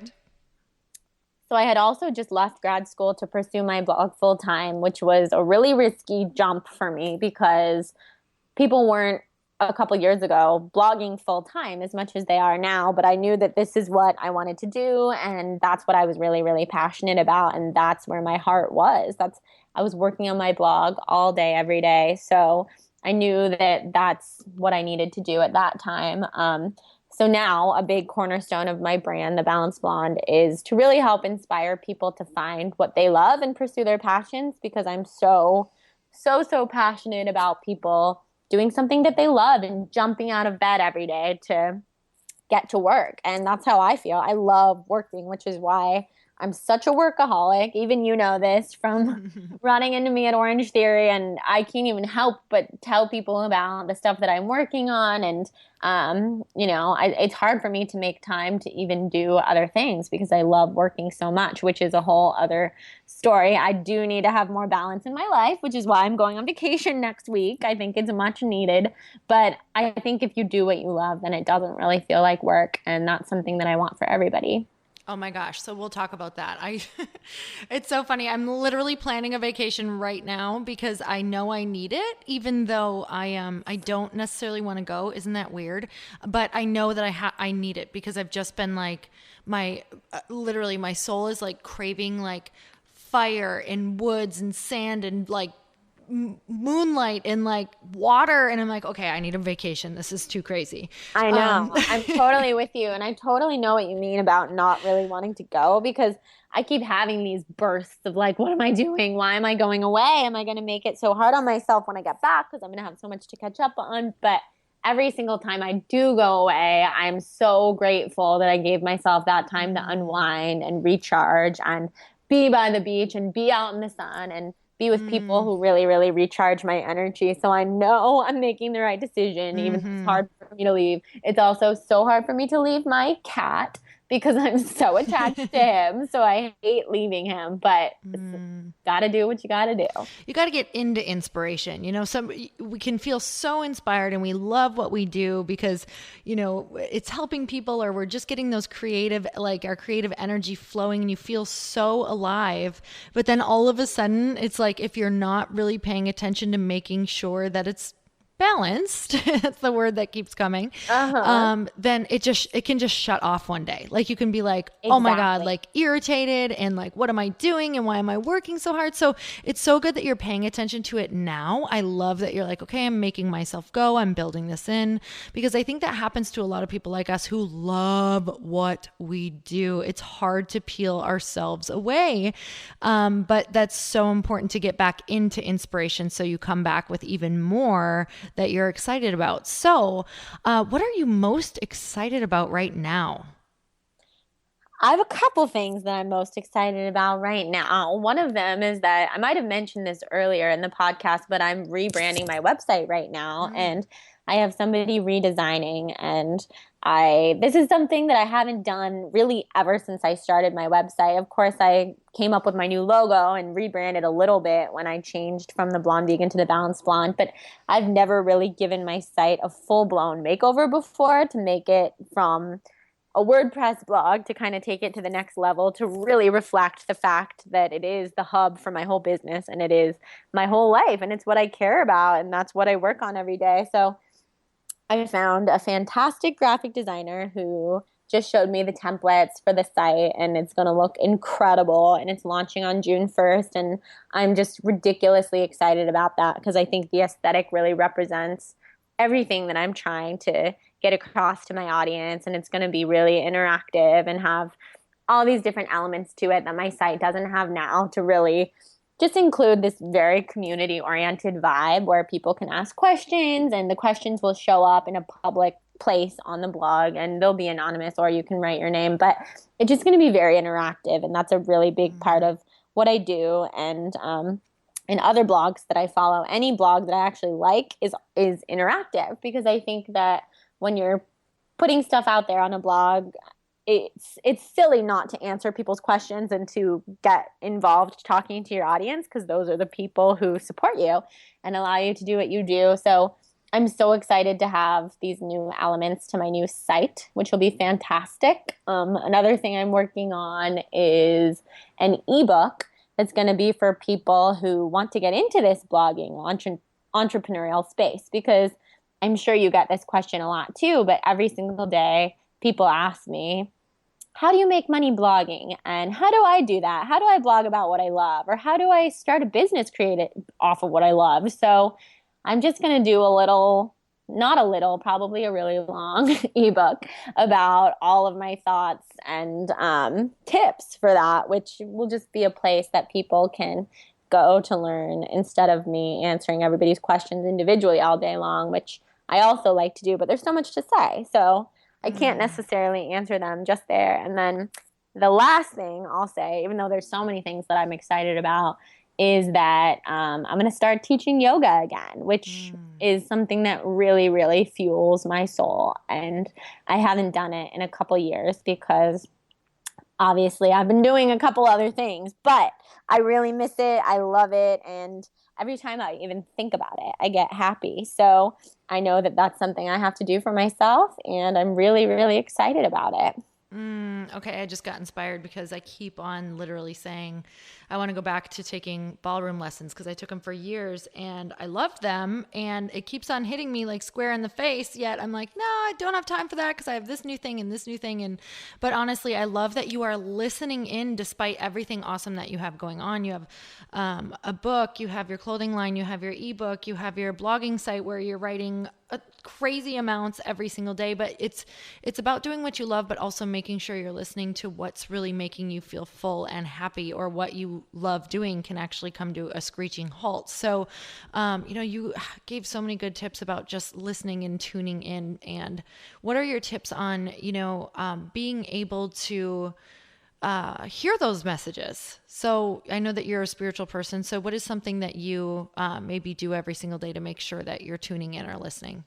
So I had also just left grad school to pursue my blog full time, which was a really risky jump for me because people weren't a couple years ago blogging full time as much as they are now, but I knew that this is what I wanted to do, and that's what I was really, really passionate about, and that's where my heart was. That's I was working on my blog all day, every day, so I knew that that's what I needed to do at that time. So now a big cornerstone of my brand, The Balanced Blonde, is to really help inspire people to find what they love and pursue their passions, because I'm so passionate about people doing something that they love and jumping out of bed every day to get to work. And that's how I feel. I love working, which is why I'm such a workaholic. Even you know this from running into me at Orange Theory, and I can't even help but tell people about the stuff that I'm working on. And, it's hard for me to make time to even do other things because I love working so much, which is a whole other story. I do need to have more balance in my life, which is why I'm going on vacation next week. I think it's much needed. But I think if you do what you love, then it doesn't really feel like work. And that's something that I want for everybody. Oh my gosh. So we'll talk about that. It's so funny. I'm literally planning a vacation right now because I know I need it, even though I don't necessarily want to go. Isn't that weird? But I know that I need it because I've just been like literally my soul is like craving like fire and woods and sand and like moonlight and like water, and I'm like, okay, I need a vacation. This is too crazy. I know. I'm totally with you, and I totally know what you mean about not really wanting to go, because I keep having these bursts of like, what am I doing? Why am I going away? Am I going to make it so hard on myself when I get back because I'm going to have so much to catch up on? But every single time I do go away, I'm so grateful that I gave myself that time to unwind and recharge and be by the beach and be out in the sun and be with people who really, really recharge my energy. So I know I'm making the right decision, even if it's hard for me to leave. It's also so hard for me to leave my cat because I'm so attached to him. So I hate leaving him, but got to do what you got to do. You got to get into inspiration. We can feel so inspired and we love what we do because, it's helping people, or we're just getting those creative, like our creative energy flowing, and you feel so alive. But then all of a sudden it's like, if you're not really paying attention to making sure that it's balanced, that's the word that keeps coming, then it can just shut off one day. Like you can be like, oh my God, like irritated and like, what am I doing and why am I working so hard? So it's so good that you're paying attention to it now. I love that you're like, okay, I'm making myself go. I'm building this in, because I think that happens to a lot of people like us who love what we do. It's hard to peel ourselves away. But that's so important to get back into inspiration so you come back with even more that you're excited about. So, what are you most excited about right now? I have a couple things that I'm most excited about right now. One of them is that I might have mentioned this earlier in the podcast, but I'm rebranding my website right now, and I have somebody redesigning, and this is something that I haven't done really ever since I started my website. Of course, I came up with my new logo and rebranded a little bit when I changed from the Blonde Vegan to the Balanced Blonde, but I've never really given my site a full-blown makeover before, to make it from a WordPress blog to kind of take it to the next level, to really reflect the fact that it is the hub for my whole business and it is my whole life and it's what I care about and that's what I work on every day. So I found a fantastic graphic designer who just showed me the templates for the site, and it's going to look incredible, and it's launching on June 1st, and I'm just ridiculously excited about that because I think the aesthetic really represents everything that I'm trying to get across to my audience, and it's going to be really interactive and have all these different elements to it that my site doesn't have now, to really just include this very community-oriented vibe where people can ask questions, and the questions will show up in a public place on the blog, and they'll be anonymous, or you can write your name, but it's just going to be very interactive, and that's a really big part of what I do. And in other blogs that I follow, any blog that I actually like is interactive, because I think that when you're putting stuff out there on a blog, it's silly not to answer people's questions and to get involved talking to your audience, because those are the people who support you and allow you to do what you do. So I'm so excited to have these new elements to my new site, which will be fantastic. Another thing I'm working on is an ebook that's going to be for people who want to get into this blogging entrepreneurial space, because I'm sure you get this question a lot too, but every single day people ask me, how do you make money blogging? And how do I do that? How do I blog about what I love? Or how do I start a business created off of what I love? So I'm just going to do a little, not a little, probably a really long ebook about all of my thoughts and tips for that, which will just be a place that people can go to learn instead of me answering everybody's questions individually all day long, which I also like to do, but there's so much to say. So I can't necessarily answer them just there. And then the last thing I'll say, even though there's so many things that I'm excited about, is that I'm going to start teaching yoga again, which is something that really, really fuels my soul. And I haven't done it in a couple years because obviously I've been doing a couple other things, but I really miss it. I love it. And every time I even think about it, I get happy. So I know that that's something I have to do for myself, and I'm really, really excited about it. Okay, I just got inspired because I keep on literally saying I want to go back to taking ballroom lessons because I took them for years and I loved them, and it keeps on hitting me like square in the face. Yet I'm like, no, I don't have time for that because I have this new thing and this new thing. But honestly, I love that you are listening in despite everything awesome that you have going on. You have a book, you have your clothing line, you have your ebook, you have your blogging site where you're writing crazy amounts every single day, but it's about doing what you love, but also making sure you're listening to what's really making you feel full and happy, or what you love doing can actually come to a screeching halt. So, you gave so many good tips about just listening and tuning in. And what are your tips on, being able to hear those messages? So I know that you're a spiritual person. So what is something that you maybe do every single day to make sure that you're tuning in or listening?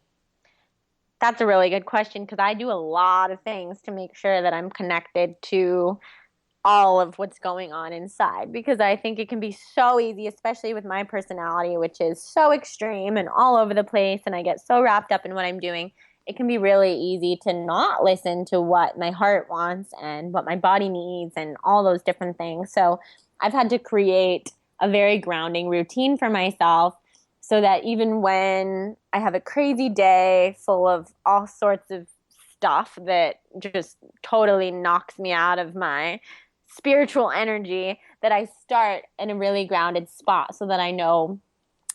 That's a really good question because I do a lot of things to make sure that I'm connected to all of what's going on inside, because I think it can be so easy, especially with my personality, which is so extreme and all over the place, and I get so wrapped up in what I'm doing. It can be really easy to not listen to what my heart wants and what my body needs and all those different things. So I've had to create a very grounding routine for myself so that even when I have a crazy day full of all sorts of stuff that just totally knocks me out of my spiritual energy, that I start in a really grounded spot so that I know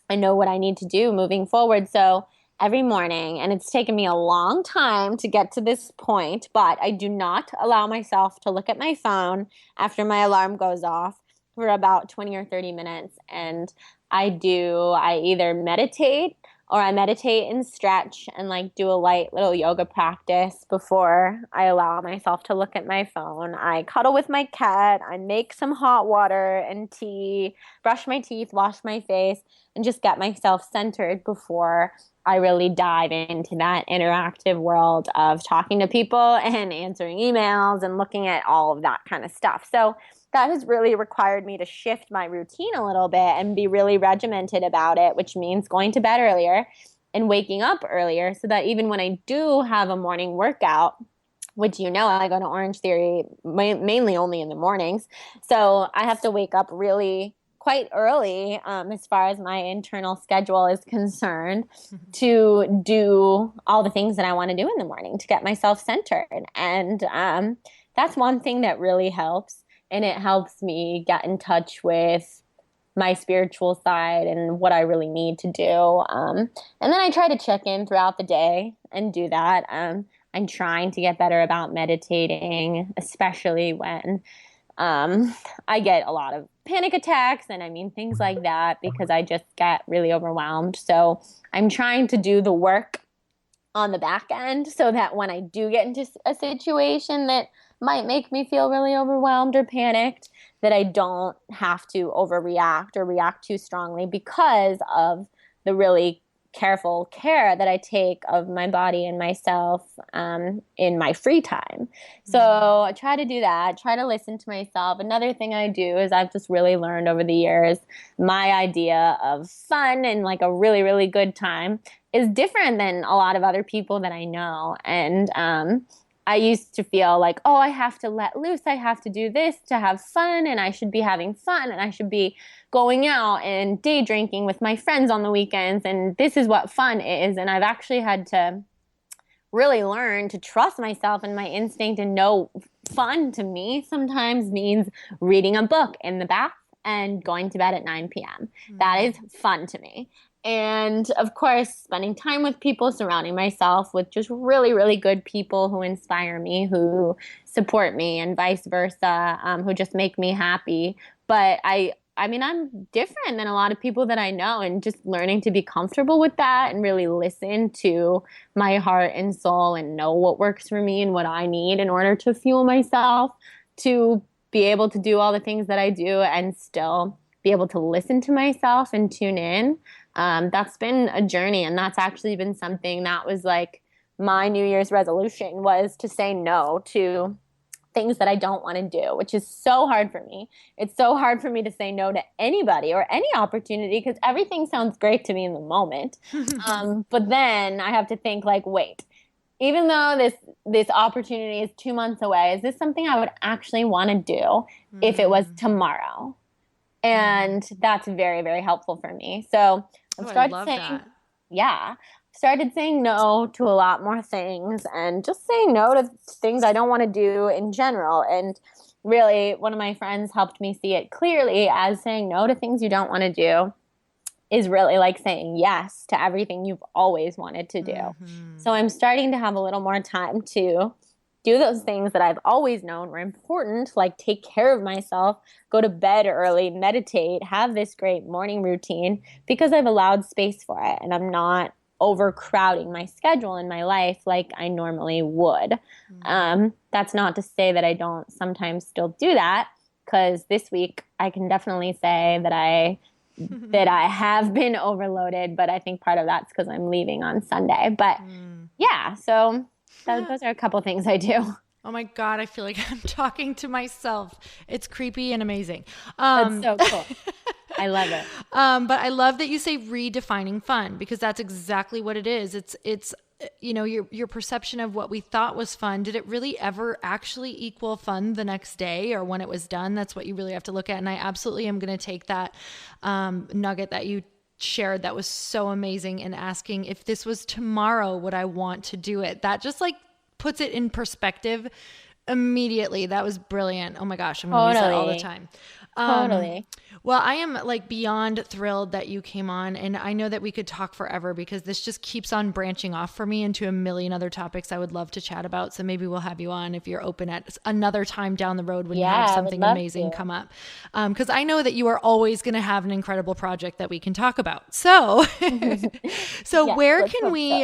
what I need to do moving forward. So every morning, and it's taken me a long time to get to this point, but I do not allow myself to look at my phone after my alarm goes off for about 20 or 30 minutes. And I either meditate, or I meditate and stretch and like do a light little yoga practice before I allow myself to look at my phone. I cuddle with my cat. I make some hot water and tea, brush my teeth, wash my face, and just get myself centered before I really dive into that interactive world of talking to people and answering emails and looking at all of that kind of stuff. So that has really required me to shift my routine a little bit and be really regimented about it, which means going to bed earlier and waking up earlier so that even when I do have a morning workout, which I go to Orange Theory mainly only in the mornings. So I have to wake up really quite early as far as my internal schedule is concerned to do all the things that I want to do in the morning to get myself centered. And that's one thing that really helps. And it helps me get in touch with my spiritual side and what I really need to do. And then I try to check in throughout the day and do that. I'm trying to get better about meditating, especially when I get a lot of panic attacks and things like that, because I just get really overwhelmed. So I'm trying to do the work on the back end so that when I do get into a situation that might make me feel really overwhelmed or panicked, that I don't have to overreact or react too strongly because of the really careful care that I take of my body and myself in my free time. So I try to do that, try to listen to myself. Another thing I do is I've just really learned over the years, my idea of fun and like a really, really good time is different than a lot of other people that I know. And I used to feel like, oh, I have to let loose. I have to do this to have fun, and I should be having fun, and I should be going out and day drinking with my friends on the weekends. And this is what fun is. And I've actually had to really learn to trust myself and my instinct and know fun to me sometimes means reading a book in the bath and going to bed at 9 p.m. That is fun to me. And of course, spending time with people, surrounding myself with just really, really good people who inspire me, who support me, and vice versa, who just make me happy. But I mean, I'm different than a lot of people that I know, and just learning to be comfortable with that and really listen to my heart and soul and know what works for me and what I need in order to fuel myself, to be able to do all the things that I do and still be able to listen to myself and tune in. That's been a journey, and that's actually been something that was like my New Year's resolution, was to say no to things that I don't want to do, which is so hard for me. It's so hard for me to say no to anybody or any opportunity because everything sounds great to me in the moment. But then I have to think like, wait, even though this opportunity is 2 months away, is this something I would actually want to do if it was tomorrow? And that's very, very helpful for me. So I've started started saying no to a lot more things and just saying no to things I don't want to do in general. And really, one of my friends helped me see it clearly as saying no to things you don't want to do is really like saying yes to everything you've always wanted to do. So I'm starting to have a little more time to do those things that I've always known were important, like take care of myself, go to bed early, meditate, have this great morning routine, because I've allowed space for it and I'm not overcrowding my schedule in my life like I normally would. That's not to say that I don't sometimes still do that, because this week I can definitely say that I have been overloaded, but I think part of that's because I'm leaving on Sunday. But yeah, so those are a couple things I do. Oh my God, I feel like I'm talking to myself. It's creepy and amazing. That's so cool. I love it. But I love that you say redefining fun, because that's exactly what it is. It's you know, your perception of what we thought was fun. Did it really ever actually equal fun the next day or when it was done? That's what you really have to look at. And I absolutely am going to take that nugget that you shared that was so amazing, and asking if this was tomorrow, would I want to do it? That just like puts it in perspective immediately. That was brilliant. Oh my gosh, I'm going to use that all the time. Totally. Well, I am like beyond thrilled that you came on, and I know that we could talk forever because this just keeps on branching off for me into a million other topics I would love to chat about. So maybe we'll have you on if you're open at another time down the road when you have something amazing come up. Because I know that you are always going to have an incredible project that we can talk about. So, where can we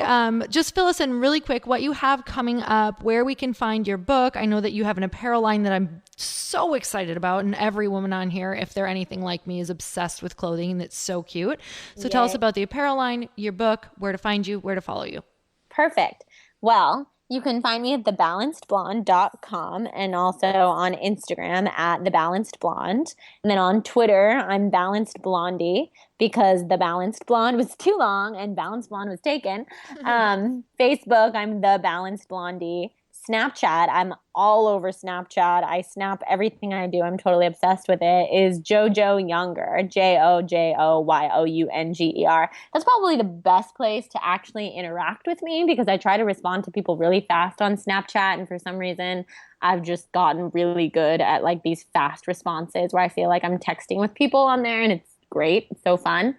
just fill us in really quick what you have coming up, where we can find your book? I know that you have an apparel line that I'm so excited about, and every woman on here, if they're anything like me, is obsessed with clothing, and it's so cute. So tell us about the apparel line, your book, where to find you, where to follow you. Perfect. Well, you can find me at thebalancedblonde.com and also on Instagram at thebalancedblonde. And then on Twitter, I'm Balanced Blondie, because The Balanced Blonde was too long and Balanced Blonde was taken. Facebook, I'm The Balanced Blondie. Snapchat, I'm all over Snapchat. I snap everything I do. I'm totally obsessed with it. Is Jojo Younger, JoJoYounger. That's probably the best place to actually interact with me, because I try to respond to people really fast on Snapchat, and for some reason I've just gotten really good at like these fast responses where I feel like I'm texting with people on there, and it's great. It's so fun.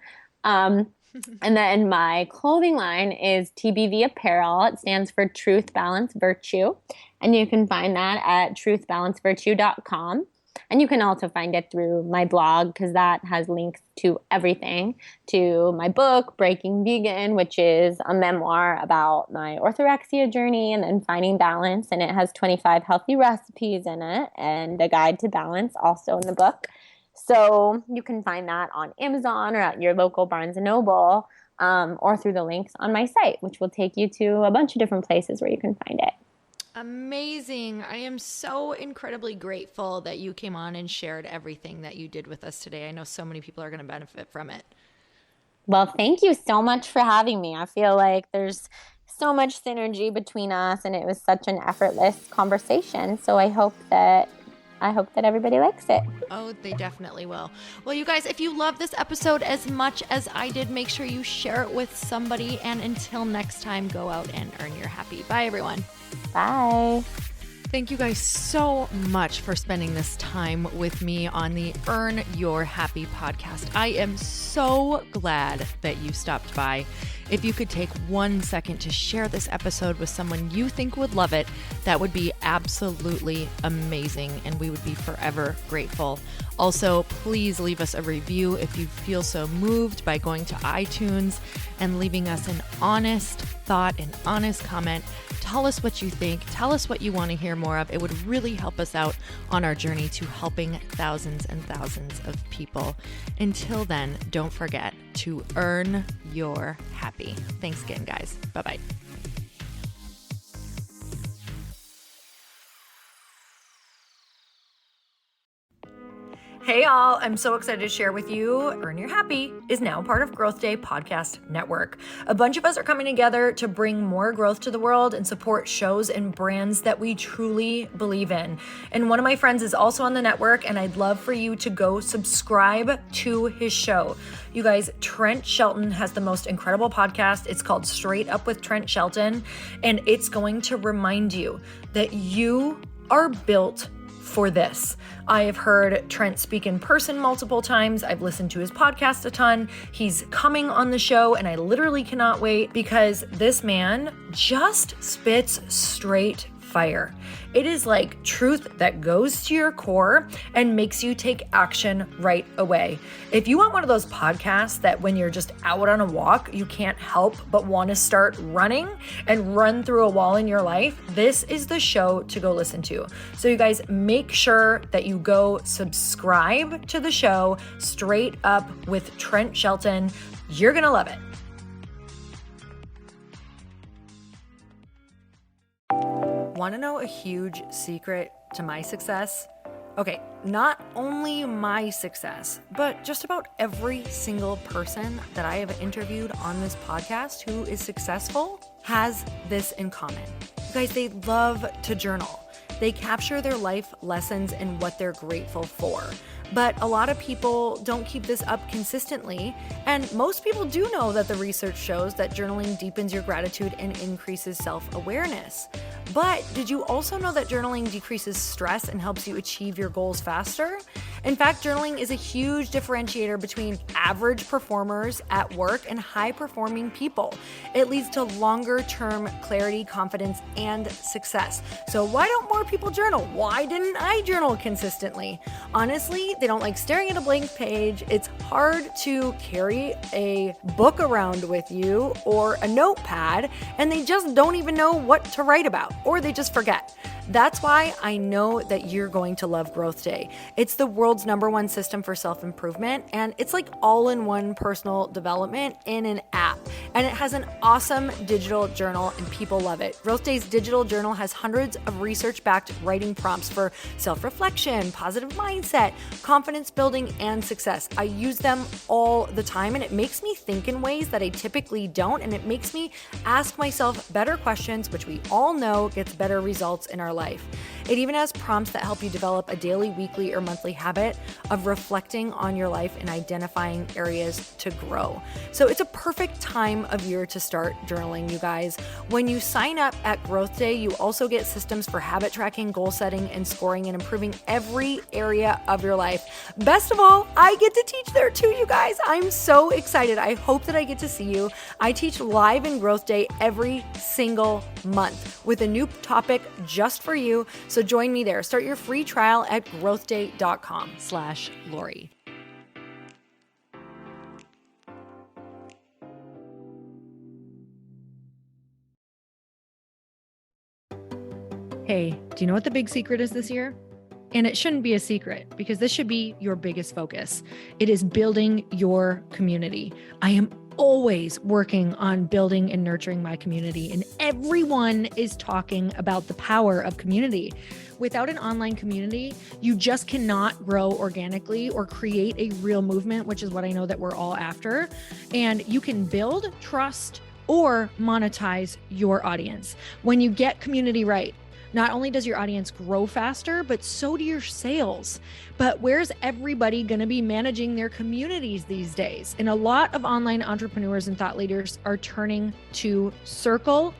And then my clothing line is TBV Apparel. It stands for Truth, Balance, Virtue. And you can find that at truthbalancevirtue.com. And you can also find it through my blog, because that has links to everything, to my book, Breaking Vegan, which is a memoir about my orthorexia journey and then finding balance. And it has 25 healthy recipes in it, and a guide to balance also in the book. So you can find that on Amazon or at your local Barnes & Noble, or through the links on my site, which will take you to a bunch of different places where you can find it. Amazing. I am so incredibly grateful that you came on and shared everything that you did with us today. I know so many people are going to benefit from it. Well, thank you so much for having me. I feel like there's so much synergy between us, and it was such an effortless conversation. So I hope that I hope that everybody likes it. Oh, they definitely will. Well, you guys, if you love this episode as much as I did, make sure you share it with somebody. And until next time, go out and earn your happy. Bye, everyone. Bye. Thank you guys so much for spending this time with me on the Earn Your Happy podcast. I am so glad that you stopped by. If you could take 1 second to share this episode with someone you think would love it, that would be absolutely amazing, and we would be forever grateful. Also, please leave us a review if you feel so moved by going to iTunes and leaving us an honest thought, an honest comment. Tell us what you think. Tell us what you want to hear more of. It would really help us out on our journey to helping thousands and thousands of people. Until then, don't forget to earn your happy. Thanks again, guys. Bye-bye. Hey all, I'm so excited to share with you, Earn Your Happy is now part of Growth Day Podcast Network. A bunch of us are coming together to bring more growth to the world and support shows and brands that we truly believe in. And one of my friends is also on the network, and I'd love for you to go subscribe to his show. You guys, Trent Shelton has the most incredible podcast. It's called Straight Up with Trent Shelton, and it's going to remind you that you are built for this. I have heard Trent speak in person multiple times. I've listened to his podcast a ton. He's coming on the show, and I literally cannot wait because this man just spits straight fire. It is like truth that goes to your core and makes you take action right away. If you want one of those podcasts that when you're just out on a walk, you can't help but want to start running and run through a wall in your life, this is the show to go listen to. So you guys, make sure that you go subscribe to the show, Straight Up with Trent Shelton. You're going to love it. Want to know a huge secret to my success? Okay, not only my success, but just about every single person that I have interviewed on this podcast who is successful has this in common. You guys, they love to journal. They capture their life lessons and what they're grateful for. But a lot of people don't keep this up consistently, and most people do know that the research shows that journaling deepens your gratitude and increases self-awareness. But did you also know that journaling decreases stress and helps you achieve your goals faster? In fact, journaling is a huge differentiator between average performers at work and high-performing people. It leads to longer-term clarity, confidence, and success. So why don't more people journal? Why didn't I journal consistently? Honestly, they don't like staring at a blank page. It's hard to carry a book around with you or a notepad, and they just don't even know what to write about, or they just forget. That's why I know that you're going to love Growth Day. It's the world's #1 system for self-improvement, and it's like all-in-one personal development in an app. And it has an awesome digital journal, and people love it. Growth Day's digital journal has hundreds of research-backed writing prompts for self-reflection, positive mindset, confidence building, and success. I use them all the time, and it makes me think in ways that I typically don't, and it makes me ask myself better questions, which we all know gets better results in our life. It even has prompts that help you develop a daily, weekly, or monthly habit of reflecting on your life and identifying areas to grow. So it's a perfect time of year to start journaling, you guys. When you sign up at Growth Day, you also get systems for habit tracking, goal setting, and scoring, and improving every area of your life. Best of all, I get to teach there too, you guys. I'm so excited. I hope that I get to see you. I teach live in Growth Day every single month with a new topic just for you. So join me there. Start your free trial at growthday.com/Lori. Hey, do you know what the big secret is this year? And it shouldn't be a secret because this should be your biggest focus. It is building your community. I am always working on building and nurturing my community, and everyone is talking about the power of community. Without an online community, you just cannot grow organically or create a real movement, which is what I know that we're all after. And you can build trust or monetize your audience. When you get community right, Not only does your audience grow faster, but so do your sales. But where's everybody going to be managing their communities these days? And a lot of online entrepreneurs and thought leaders are turning to Circle.so.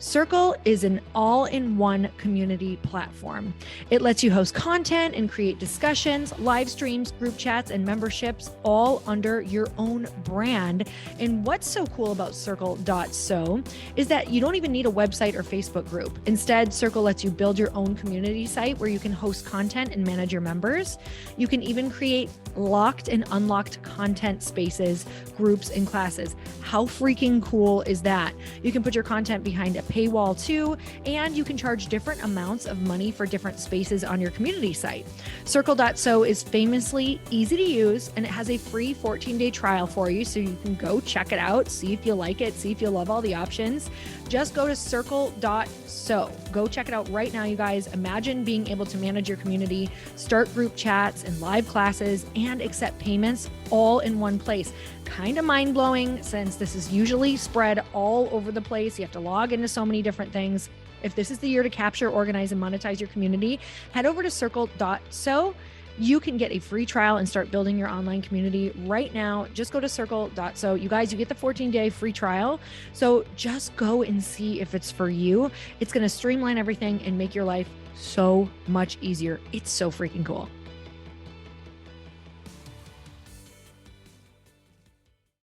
Circle is an all-in-one community platform. It lets you host content and create discussions, live streams, group chats, and memberships all under your own brand. And what's so cool about Circle.so is that you don't even need a website or Facebook group. Instead, Circle lets you build your own community site where you can host content and manage your members. You can even create locked and unlocked content spaces, groups, and classes. How freaking cool is that? You can put your content behind a paywall too, and you can charge different amounts of money for different spaces on your community site. Circle.so is famously easy to use, and it has a free 14-day trial for you, so you can go check it out, see if you like it, see if you love all the options. Just go to Circle.so. Go check it out right now, you guys. Imagine being able to manage your community, start group chats and live classes, and accept payments all in one place. Kind of mind-blowing, since this is usually spread all over the place. You have to log into so many different things. If this is the year to capture, organize, and monetize your community, head over to Circle.so. You can get a free trial and start building your online community right now. Just go to Circle.so. You guys, you get the 14-day free trial. So just go and see if it's for you. It's going to streamline everything and make your life so much easier. It's so freaking cool.